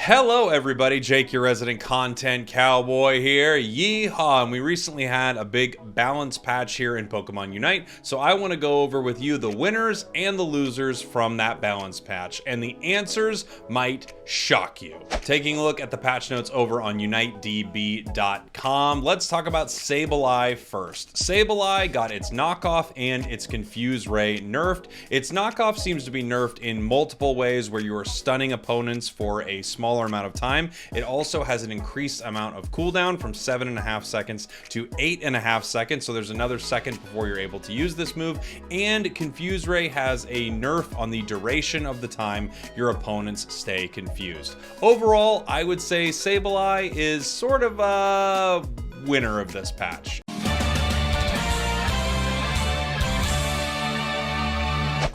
Hello everybody, Jake, your resident content cowboy here, yeehaw, and we recently had a big balance patch here in Pokemon Unite, so I want to go over with you the winners and the losers from that balance patch, and the answers might shock you. Taking a look at the patch notes over on UniteDB.com, let's talk about Sableye first. Sableye got its knockoff and its Confuse Ray nerfed. Its knockoff seems to be nerfed in multiple ways where you are stunning opponents for a smaller amount of time. It also has an increased amount of cooldown from 7.5 seconds to 8.5 seconds, so there's another second before you're able to use this move, and Confuse Ray has a nerf on the duration of the time your opponents stay confused. Overall, I would say Sableye is sort of a winner of this patch.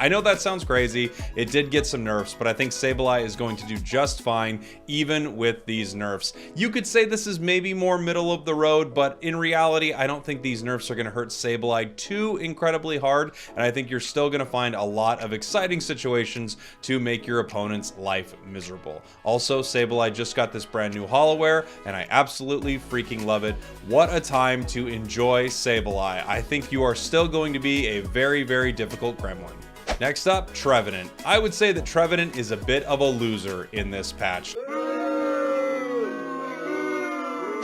I know that sounds crazy. It did get some nerfs, but I think Sableye is going to do just fine even with these nerfs. You could say this is maybe more middle of the road, but in reality, I don't think these nerfs are going to hurt Sableye too incredibly hard, and I think you're still going to find a lot of exciting situations to make your opponent's life miserable. Also, Sableye just got this brand new Hollowware, and I absolutely freaking love it. What a time to enjoy Sableye. I think you are still going to be a very, very difficult gremlin. Next up, Trevenant. I would say that Trevenant is a bit of a loser in this patch.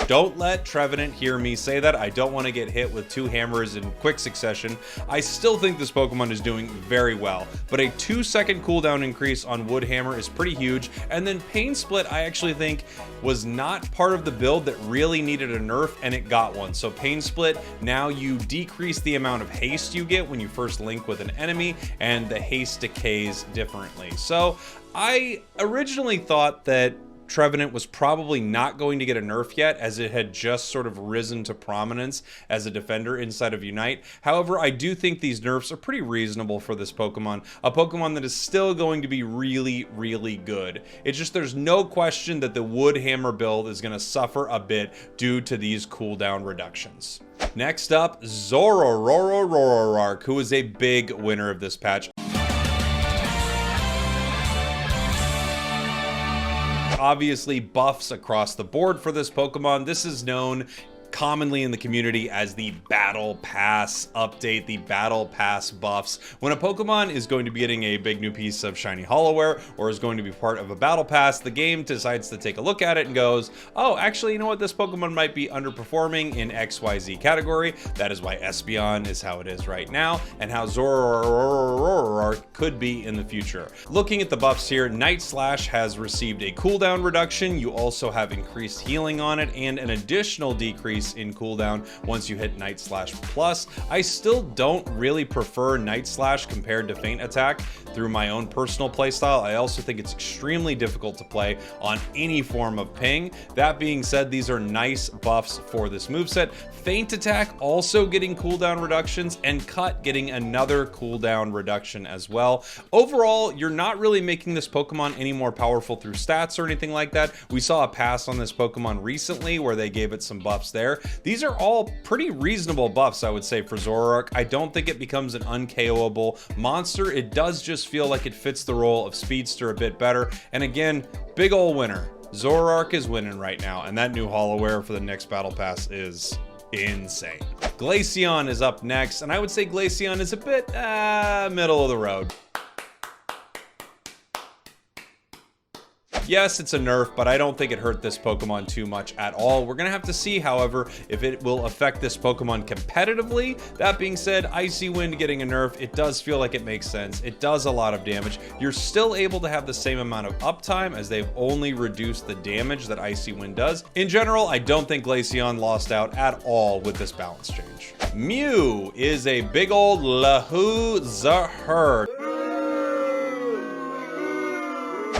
Don't let Trevenant hear me say that. I don't want to get hit with two hammers in quick succession. I still think this Pokemon is doing very well, but a 2-second cooldown increase on Wood Hammer is pretty huge, and then Pain Split I actually think was not part of the build that really needed a nerf, and it got one. So Pain Split, now you decrease the amount of haste you get when you first link with an enemy, and the haste decays differently. So I originally thought that Trevenant was probably not going to get a nerf yet, as it had just sort of risen to prominence as a defender inside of Unite. However, I do think these nerfs are pretty reasonable for this Pokemon, a Pokemon that is still going to be really, really good. It's just there's no question that the Wood Hammer build is going to suffer a bit due to these cooldown reductions. Next up, Zoroark, who is a big winner of this patch. Obviously, buffs across the board for this Pokemon. This is known commonly in the community as the Battle Pass update, the Battle Pass buffs. When a Pokemon is going to be getting a big new piece of shiny Hollowware or is going to be part of a Battle Pass, the game decides to take a look at it and goes, oh, actually, you know what? This Pokemon might be underperforming in XYZ category. That is why Espeon is how it is right now, and how Zoroark could be in the future. Looking at the buffs here, Night Slash has received a cooldown reduction. You also have increased healing on it and an additional decrease in cooldown once you hit Night Slash Plus. I still don't really prefer Night Slash compared to Feint Attack through my own personal playstyle. I also think it's extremely difficult to play on any form of ping. That being said, these are nice buffs for this moveset. Feint Attack also getting cooldown reductions, and Cut getting another cooldown reduction as well. Overall, you're not really making this Pokemon any more powerful through stats or anything like that. We saw a pass on this Pokemon recently where they gave it some buffs there. These are all pretty reasonable buffs, I would say, for Zoroark. I don't think it becomes an un-KOable monster. It does just feel like it fits the role of Speedster a bit better. And again, big ol' winner. Zoroark is winning right now, and that new Hollowware for the next Battle Pass is insane. Glaceon is up next, and I would say Glaceon is a bit middle of the road. Yes, it's a nerf, but I don't think it hurt this Pokemon too much at all. We're going to have to see, however, if it will affect this Pokemon competitively. That being said, Icy Wind getting a nerf, it does feel like it makes sense. It does a lot of damage. You're still able to have the same amount of uptime, as they've only reduced the damage that Icy Wind does. In general, I don't think Glaceon lost out at all with this balance change. Mew is a big old Lahoo-Zahur.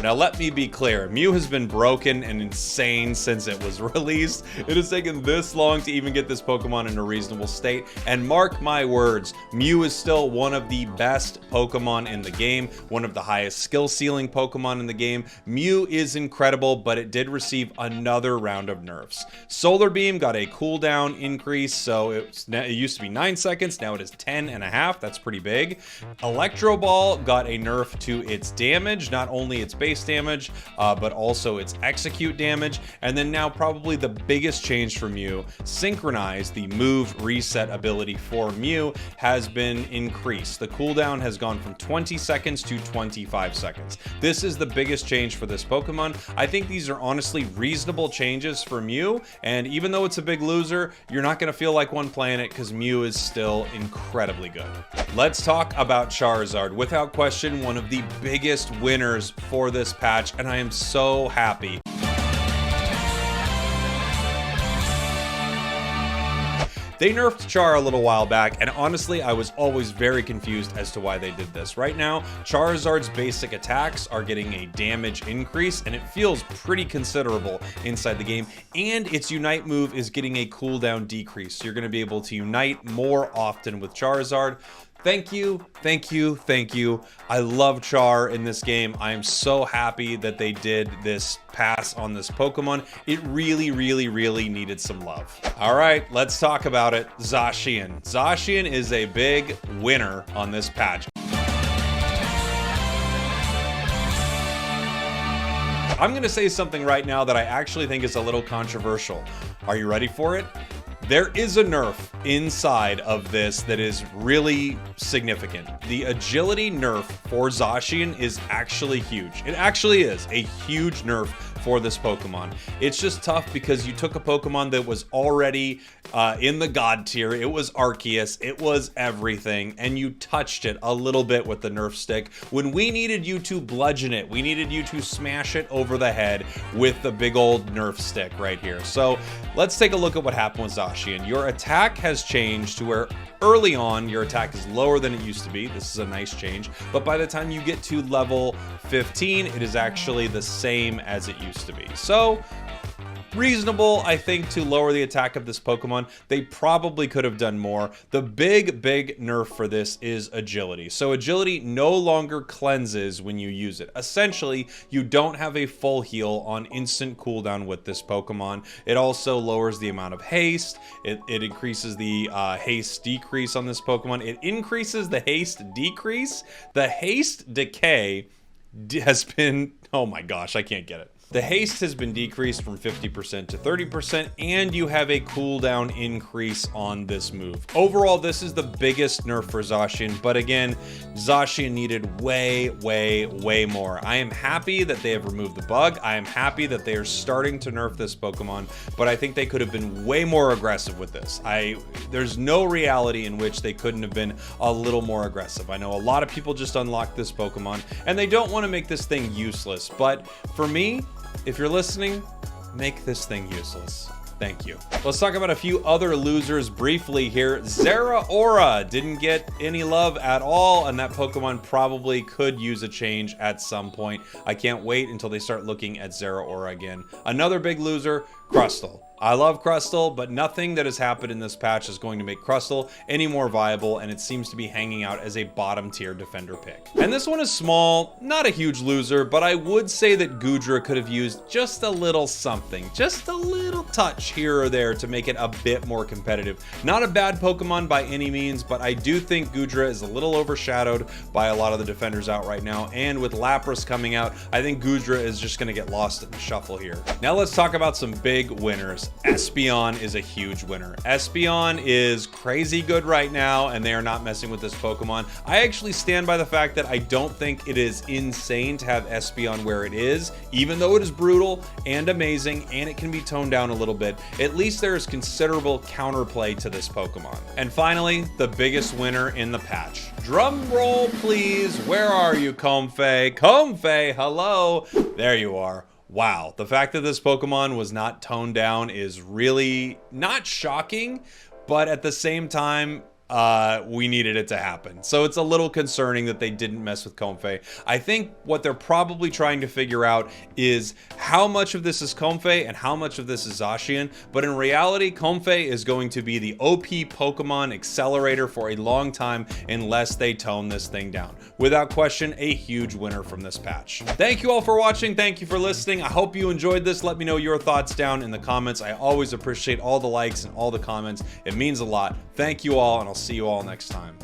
Now let me be clear, Mew has been broken and insane since it was released. It has taken this long to even get this Pokemon in a reasonable state, and mark my words, Mew is still one of the best Pokemon in the game, one of the highest skill ceiling Pokemon in the game. Mew is incredible, but it did receive another round of nerfs. Solar Beam got a cooldown increase, so it used to be 9 seconds, now it is 10.5, that's pretty big. Electro Ball got a nerf to its damage, not only its base base damage, but also its execute damage. And then now probably the biggest change for Mew, Synchronize, the move reset ability for Mew, has been increased. The cooldown has gone from 20 seconds to 25 seconds. This is the biggest change for this Pokemon. I think these are honestly reasonable changes for Mew, and even though it's a big loser, you're not going to feel like one playing it because Mew is still incredibly good. Let's talk about Charizard. Without question, one of the biggest winners for this patch, and I am so happy. They nerfed Char a little while back, and honestly, I was always very confused as to why they did this. Right now, Charizard's basic attacks are getting a damage increase, and it feels pretty considerable inside the game, and its Unite move is getting a cooldown decrease. So you're going to be able to Unite more often with Charizard. Thank you, thank you, thank you. I love Char in this game. I am so happy that they did this pass on this Pokemon. It really, really, really needed some love. All right, let's talk about it. Zacian. Zacian is a big winner on this patch. I'm going to say something right now that I actually think is a little controversial. Are you ready for it? There is a nerf inside of this that is really significant. The agility nerf for Zacian is actually huge. It actually is a huge nerf for this Pokemon. It's just tough because you took a Pokemon that was already in the God tier. It was Arceus. It was everything. And you touched it a little bit with the nerf stick when we needed you to bludgeon it. We needed you to smash it over the head with the big old nerf stick right here. So let's take a look at what happened with Zacian. Your attack has changed to where early on your attack is lower than it used to be. This is a nice change. But by the time you get to level 15, it is actually the same as it used to be. So reasonable, I think, to lower the attack of this Pokemon. They probably could have done more. The big nerf for this is agility. So agility no longer cleanses when you use it. Essentially, you don't have a full heal on instant cooldown with this Pokemon. It also lowers the amount of haste. It increases the haste decrease on this Pokemon. It increases the haste decrease. The haste decay has been, oh my gosh, I can't get it. The haste has been decreased from 50% to 30%, and you have a cooldown increase on this move. Overall, this is the biggest nerf for Zacian, but again, Zacian needed way more. I am happy that they have removed the bug. I am happy that they are starting to nerf this Pokemon, but I think they could have been way more aggressive with this. There's no reality in which they couldn't have been a little more aggressive. I know a lot of people just unlocked this Pokemon, and they don't want to make this thing useless, but for me, if you're listening, make this thing useless. Thank you. Let's talk about a few other losers briefly here. Zeraora didn't get any love at all, and that Pokemon probably could use a change at some point. I can't wait until they start looking at Zeraora again. Another big loser, Crustle. I love Crustle, but nothing that has happened in this patch is going to make Crustle any more viable, and it seems to be hanging out as a bottom tier defender pick. And this one is small, not a huge loser, but I would say that Goodra could have used just a little something, just a little touch here or there to make it a bit more competitive. Not a bad Pokemon by any means, but I do think Goodra is a little overshadowed by a lot of the defenders out right now, and with Lapras coming out, I think Goodra is just going to get lost in the shuffle here. Now let's talk about some big winners. Espeon is a huge winner. Espeon is crazy good right now, and they are not messing with this Pokemon. I actually stand by the fact that I don't think it is insane to have Espeon where it is, even though it is brutal and amazing, and it can be toned down a little bit. At least there is considerable counterplay to this Pokemon. And finally, the biggest winner in the patch. Drum roll, please. Where are you, Comfey? Comfey, hello. There you are. Wow, the fact that this Pokemon was not toned down is really not shocking, but at the same time, we needed it to happen. So it's a little concerning that they didn't mess with Comfey. I think what they're probably trying to figure out is how much of this is Comfey and how much of this is Zacian. But in reality, Comfey is going to be the OP Pokemon accelerator for a long time unless they tone this thing down. Without question, a huge winner from this patch. Thank you all for watching. Thank you for listening. I hope you enjoyed this. Let me know your thoughts down in the comments. I always appreciate all the likes and all the comments. It means a lot. Thank you all, and I'll see you all next time.